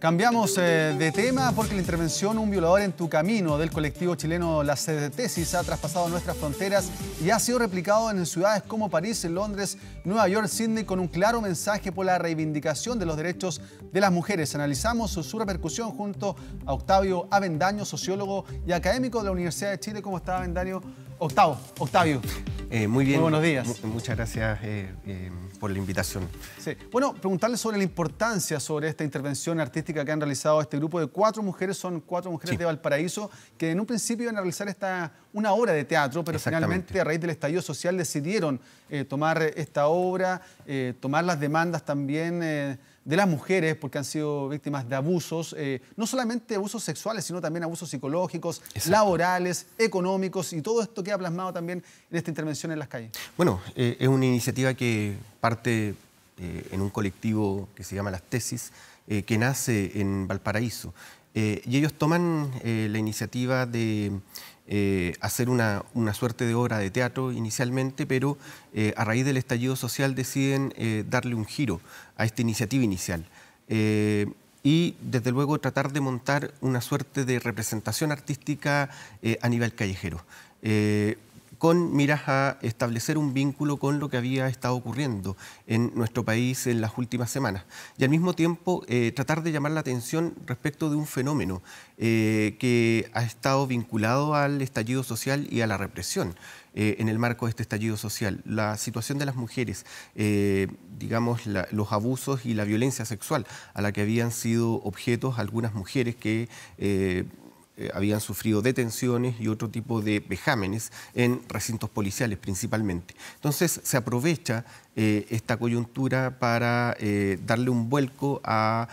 Cambiamos de tema porque la intervención Un violador en tu camino del colectivo chileno Las Tesis ha traspasado nuestras fronteras y ha sido replicado en ciudades como París, Londres, Nueva York, Sydney, con un claro mensaje por la reivindicación de los derechos de las mujeres. Analizamos su repercusión junto a Octavio Avendaño, sociólogo y académico de la Universidad de Chile. ¿Cómo está, Avendaño? Octavio. Muy bien. Muy buenos días. Muchas gracias por la invitación. Sí. Bueno, preguntarle sobre la importancia sobre esta intervención artística que han realizado este grupo de 4 mujeres, son 4 mujeres de Valparaíso, que en un principio iban a realizar una obra de teatro, pero finalmente a raíz del estallido social decidieron tomar esta obra, tomar las demandas también de las mujeres, porque han sido víctimas de abusos, no solamente abusos sexuales, sino también abusos psicológicos, laborales, económicos, y todo esto queda plasmado también en esta intervención en las calles. Bueno, es una iniciativa que parte en un colectivo que se llama Las Tesis, que nace en Valparaíso. Y ellos toman la iniciativa de hacer una suerte de obra de teatro inicialmente, pero a raíz del estallido social deciden darle un giro a esta iniciativa inicial. Y desde luego tratar de montar una suerte de representación artística a nivel callejero, con miras a establecer un vínculo con lo que había estado ocurriendo en nuestro país en las últimas semanas. Y al mismo tiempo tratar de llamar la atención respecto de un fenómeno que ha estado vinculado al estallido social y a la represión en el marco de este estallido social. La situación de las mujeres, digamos, los abusos y la violencia sexual a la que habían sido objetos algunas mujeres que habían sufrido detenciones y otro tipo de vejámenes en recintos policiales principalmente. Entonces se aprovecha esta coyuntura para darle un vuelco a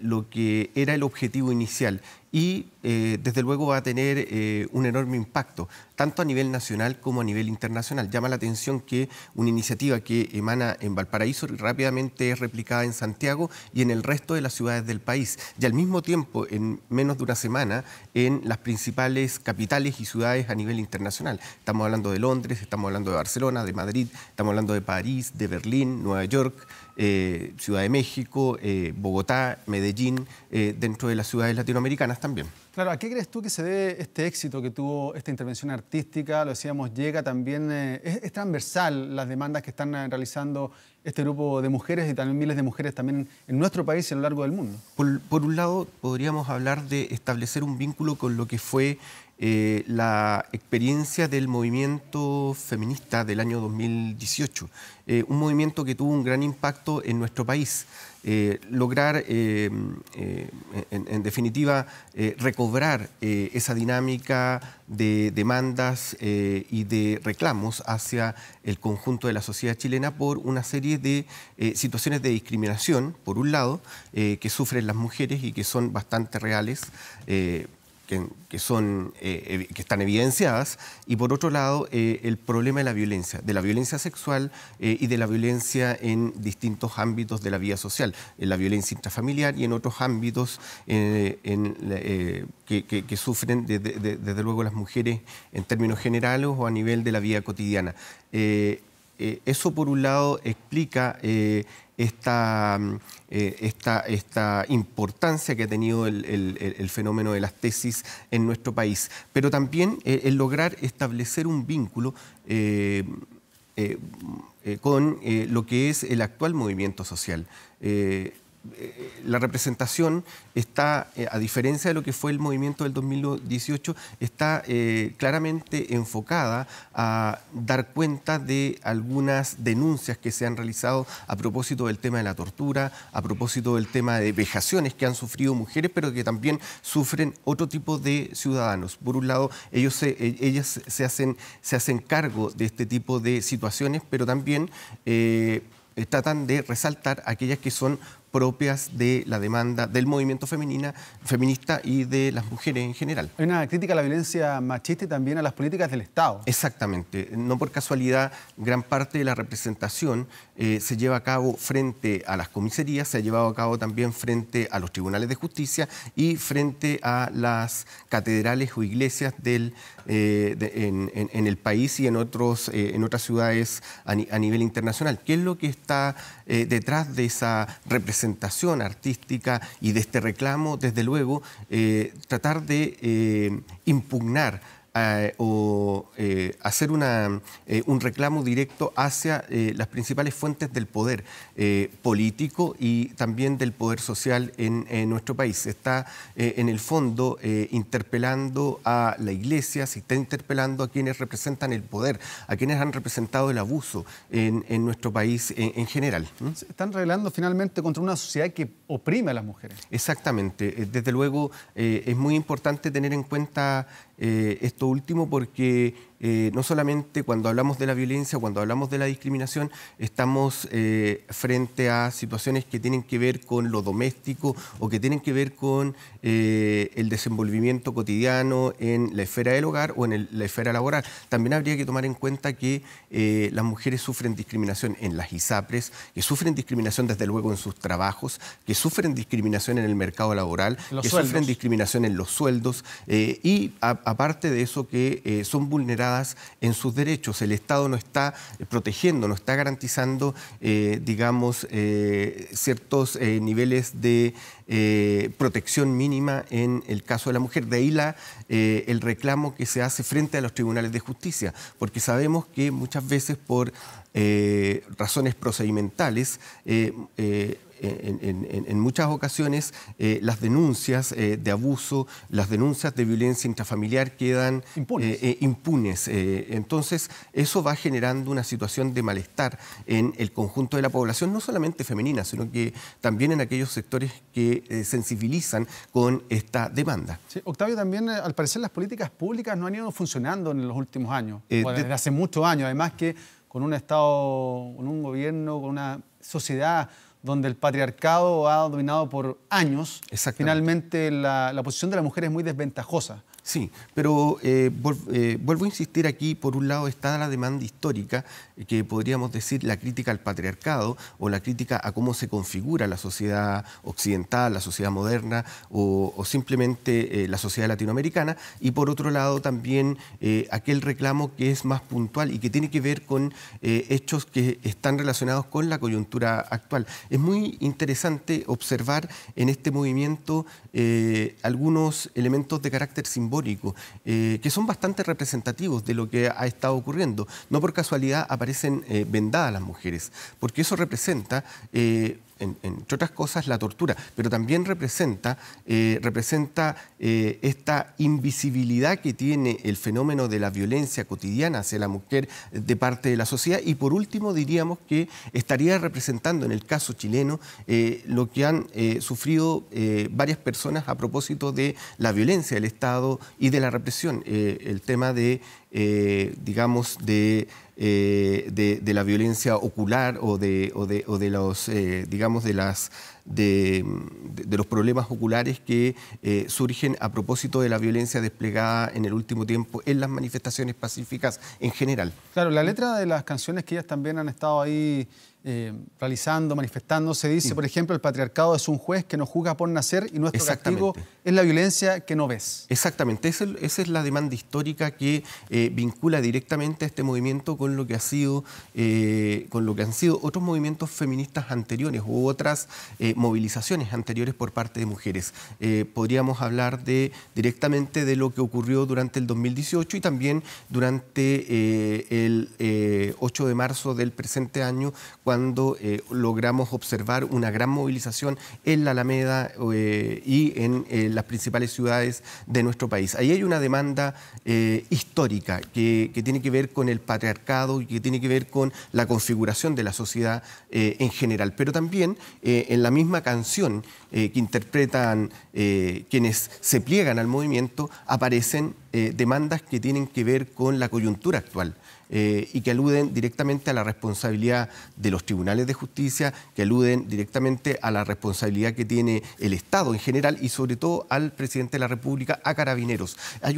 lo que era el objetivo inicial y desde luego va a tener un enorme impacto, tanto a nivel nacional como a nivel internacional. Llama la atención que una iniciativa que emana en Valparaíso rápidamente es replicada en Santiago y en el resto de las ciudades del país. Y al mismo tiempo, en menos de una semana, en las principales capitales y ciudades a nivel internacional. Estamos hablando de Londres, estamos hablando de Barcelona, de Madrid, estamos hablando de París, de Berlín, Nueva York, Ciudad de México, Bogotá, Medellín, dentro de las ciudades latinoamericanas también. Claro, ¿a qué crees tú que se debe este éxito que tuvo esta intervención artística? Lo decíamos, llega también, es transversal las demandas que están realizando este grupo de mujeres y también miles de mujeres también en nuestro país y a lo largo del mundo. Por un lado, podríamos hablar de establecer un vínculo con lo que fue la experiencia del movimiento feminista del año 2018, un movimiento que tuvo un gran impacto en nuestro país. Lograr, en definitiva, recobrar esa dinámica de demandas y de reclamos hacia el conjunto de la sociedad chilena por una serie de situaciones de discriminación, por un lado, que sufren las mujeres y que son bastante reales, que están evidenciadas, y por otro lado el problema de la violencia sexual y de la violencia en distintos ámbitos de la vida social, en la violencia intrafamiliar y en otros ámbitos que sufren desde luego las mujeres en términos generales o a nivel de la vida cotidiana. Eso por un lado explica esta importancia que ha tenido el fenómeno de las tesis en nuestro país, pero también el lograr establecer un vínculo con lo que es el actual movimiento social. La representación está, a diferencia de lo que fue el movimiento del 2018, está claramente enfocada a dar cuenta de algunas denuncias que se han realizado a propósito del tema de la tortura, a propósito del tema de vejaciones que han sufrido mujeres, pero que también sufren otro tipo de ciudadanos. Por un lado, ellas se hacen cargo de este tipo de situaciones, pero también tratan de resaltar aquellas que son propias de la demanda del movimiento feminista y de las mujeres en general. Hay una crítica a la violencia machista y también a las políticas del Estado. Exactamente. No por casualidad, gran parte de la representación se lleva a cabo frente a las comisarías, se ha llevado a cabo también frente a los tribunales de justicia y frente a las catedrales o iglesias en el país y en otras ciudades a nivel internacional. ¿Qué es lo que está detrás de esa representación representación artística y de este reclamo, desde luego, tratar de impugnar o hacer un reclamo directo hacia las principales fuentes del poder político y también del poder social en nuestro país. Se está, en el fondo, interpelando a la Iglesia, se está interpelando a quienes representan el poder, a quienes han representado el abuso en nuestro país en general. Se están rebelando finalmente contra una sociedad que oprime a las mujeres. Exactamente. Desde luego, es muy importante tener en cuenta esto último porque no solamente cuando hablamos de la violencia, cuando hablamos de la discriminación, estamos frente a situaciones que tienen que ver con lo doméstico o que tienen que ver con el desenvolvimiento cotidiano en la esfera del hogar o en la esfera laboral. También habría que tomar en cuenta que las mujeres sufren discriminación en las ISAPRES, que sufren discriminación desde luego en sus trabajos, que sufren discriminación en el mercado laboral, que sufren discriminación en los sueldos y aparte de eso que son vulneradas en sus derechos. El Estado no está protegiendo, no está garantizando, digamos, ciertos niveles de protección mínima en el caso de la mujer. De ahí el reclamo que se hace frente a los tribunales de justicia, porque sabemos que muchas veces por razones procedimentales, en muchas ocasiones las denuncias de abuso, las denuncias de violencia intrafamiliar quedan impunes. Entonces, eso va generando una situación de malestar en el conjunto de la población, no solamente femenina, sino que también en aquellos sectores que sensibilizan con esta demanda. Sí, Octavio, también al parecer las políticas públicas no han ido funcionando en los últimos años, desde hace muchos años, además que con un Estado, con un gobierno, con una sociedad donde el patriarcado ha dominado por años, finalmente la posición de la mujer es muy desventajosa. Sí, pero vuelvo a insistir aquí, por un lado está la demanda histórica, que podríamos decir la crítica al patriarcado o la crítica a cómo se configura la sociedad occidental, la sociedad moderna o simplemente la sociedad latinoamericana, y por otro lado también aquel reclamo que es más puntual y que tiene que ver con hechos que están relacionados con la coyuntura actual. Es muy interesante observar en este movimiento algunos elementos de carácter simbólico que son bastante representativos de lo que ha estado ocurriendo. No por casualidad aparecen vendadas las mujeres, porque eso representa, entre otras cosas, la tortura, pero también representa esta invisibilidad que tiene el fenómeno de la violencia cotidiana hacia la mujer de parte de la sociedad. Y por último diríamos que estaría representando en el caso chileno lo que han sufrido varias personas a propósito de la violencia del Estado y de la represión. El tema de, digamos, de la violencia ocular o de los, digamos, de los problemas oculares que surgen a propósito de la violencia desplegada en el último tiempo en las manifestaciones pacíficas en general. Claro, la letra de las canciones que ellas también han estado ahí realizando, manifestando, se dice, por ejemplo, el patriarcado es un juez que nos juzga por nacer y nuestro castigo es la violencia que no ves. Exactamente, esa es la demanda histórica que vincula directamente a este movimiento con lo que han sido otros movimientos feministas anteriores u otras movilizaciones anteriores por parte de mujeres. Podríamos hablar directamente de lo que ocurrió durante el 2018 y también durante el 8 de marzo del presente año, cuando logramos observar una gran movilización en la Alameda y en las principales ciudades de nuestro país. Ahí hay una demanda histórica que tiene que ver con el patriarcado y que tiene que ver con la configuración de la sociedad en general. Pero también en la misma canción que interpretan quienes se pliegan al movimiento aparecen demandas que tienen que ver con la coyuntura actual. Y que aluden directamente a la responsabilidad de los tribunales de justicia, que aluden directamente a la responsabilidad que tiene el Estado en general y sobre todo al presidente de la República, a Carabineros. Hay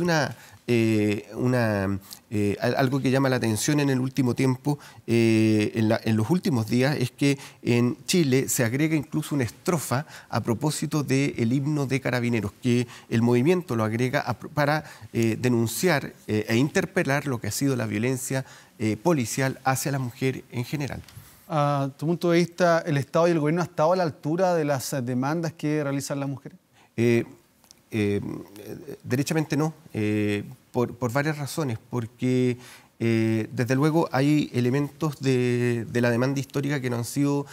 algo que llama la atención en el último tiempo, en los últimos días, es que en Chile se agrega incluso una estrofa a propósito del himno de Carabineros, que el movimiento lo agrega para denunciar e interpelar lo que ha sido la violencia policial hacia la mujer en general. A tu punto de vista, ¿el Estado y el gobierno han estado a la altura de las demandas que realizan las mujeres? Derechamente no, por varias razones, porque desde luego hay elementos de la demanda histórica que no han sido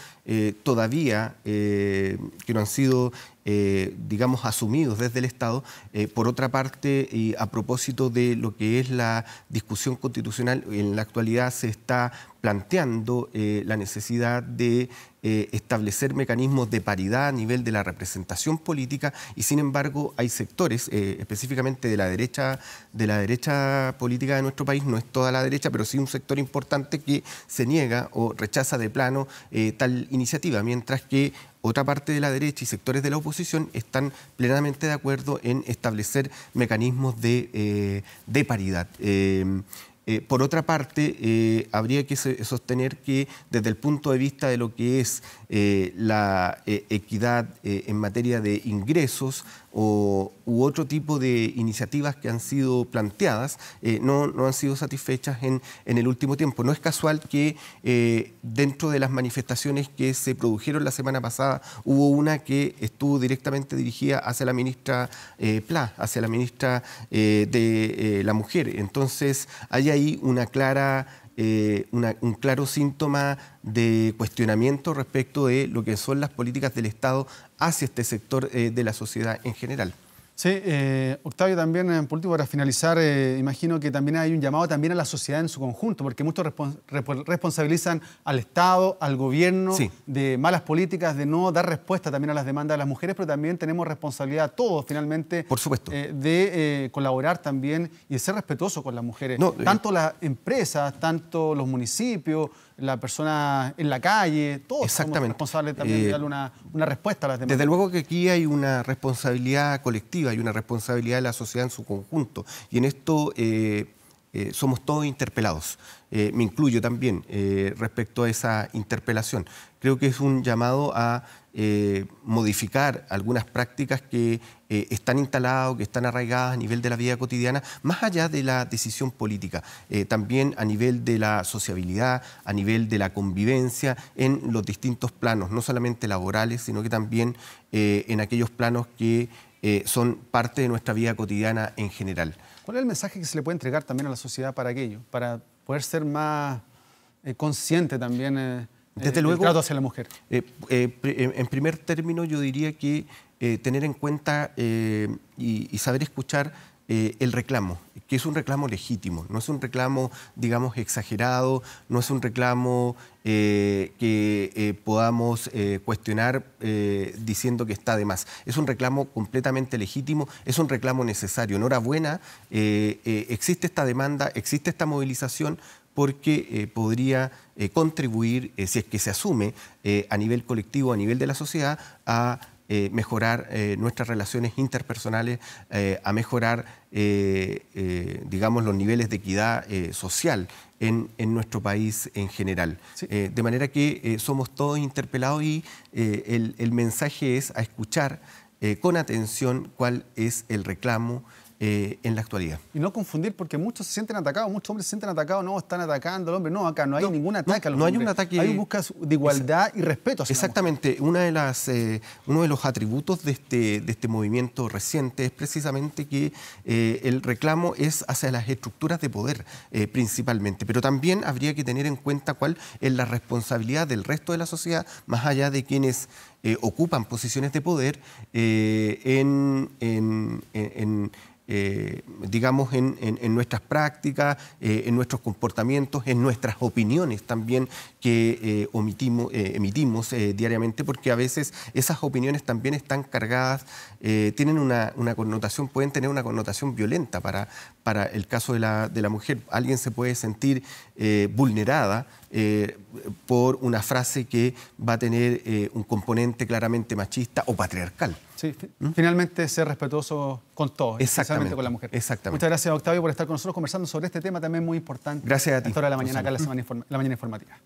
todavía, que no han sido, digamos, asumidos desde el Estado. Por otra parte, y a propósito de lo que es la discusión constitucional, en la actualidad se está planteando la necesidad de establecer mecanismos de paridad a nivel de la representación política y, sin embargo, hay sectores, específicamente de la derecha política de nuestro país, no es toda la derecha, pero sí un sector importante que se niega o rechaza de plano tal iniciativa, mientras que otra parte de la derecha y sectores de la oposición están plenamente de acuerdo en establecer mecanismos de paridad. Por otra parte, habría que sostener que desde el punto de vista de lo que es la equidad en materia de ingresos u otro tipo de iniciativas que han sido planteadas, no han sido satisfechas en el último tiempo. No es casual que dentro de las manifestaciones que se produjeron la semana pasada hubo una que estuvo directamente dirigida hacia la ministra Pla, hacia la ministra de la Mujer. Entonces hay ahí una clara un claro síntoma de cuestionamiento respecto de lo que son las políticas del Estado hacia este sector de la sociedad en general. Sí, Octavio, también por último, para finalizar, imagino que también hay un llamado también a la sociedad en su conjunto, porque muchos responsabilizan al Estado, al gobierno, sí, de malas políticas, de no dar respuesta también a las demandas de las mujeres, pero también tenemos responsabilidad todos, finalmente, por supuesto, de colaborar también y de ser respetuosos con las mujeres. No, tanto las empresas, tanto los municipios, la persona en la calle, todos somos responsables también de darle una respuesta a las demandas. Desde luego que aquí hay una responsabilidad colectiva, hay una responsabilidad de la sociedad en su conjunto, y en esto somos todos interpelados. Me incluyo también respecto a esa interpelación. Creo que es un llamado a modificar algunas prácticas que están instaladas o que están arraigadas a nivel de la vida cotidiana, más allá de la decisión política, también a nivel de la sociabilidad, a nivel de la convivencia en los distintos planos, no solamente laborales, sino que también en aquellos planos que son parte de nuestra vida cotidiana en general. ¿Cuál es el mensaje que se le puede entregar también a la sociedad para aquello, para poder ser más consciente también desde luego, el trato hacia la mujer? En primer término, yo diría que tener en cuenta y saber escuchar el reclamo, que es un reclamo legítimo, no es un reclamo, digamos, exagerado, no es un reclamo que podamos cuestionar diciendo que está de más. Es un reclamo completamente legítimo, es un reclamo necesario. Enhorabuena, existe esta demanda, existe esta movilización, porque podría contribuir, si es que se asume a nivel colectivo, a nivel de la sociedad, a mejorar nuestras relaciones interpersonales, a mejorar, digamos, los niveles de equidad social en nuestro país en general. Sí. De manera que somos todos interpelados y el mensaje es a escuchar con atención cuál es el reclamo en la actualidad. Y no confundir, porque muchos se sienten atacados, muchos hombres se sienten atacados, no, están atacando al hombre. No, acá no hay ningún ataque a los hombres. No hay un ataque. Hay búsqueda de igualdad y respeto hacia exactamente. Uno de los atributos de este movimiento reciente es precisamente que el reclamo es hacia las estructuras de poder, principalmente. Pero también habría que tener en cuenta cuál es la responsabilidad del resto de la sociedad, más allá de quienes ocupan posiciones de poder digamos, en nuestras prácticas, en nuestros comportamientos, en nuestras opiniones también que emitimos diariamente, porque a veces esas opiniones también están cargadas, tienen una connotación, pueden tener una connotación violenta para el caso de la mujer. Alguien se puede sentir vulnerada por una frase que va a tener un componente claramente machista o patriarcal. Sí, finalmente ser respetuoso con todos, especialmente con la mujer. Exactamente. Muchas gracias, Octavio, por estar con nosotros conversando sobre este tema también muy importante. Gracias a ti. A esta hora de la mañana, acá en la Mañana Informativa.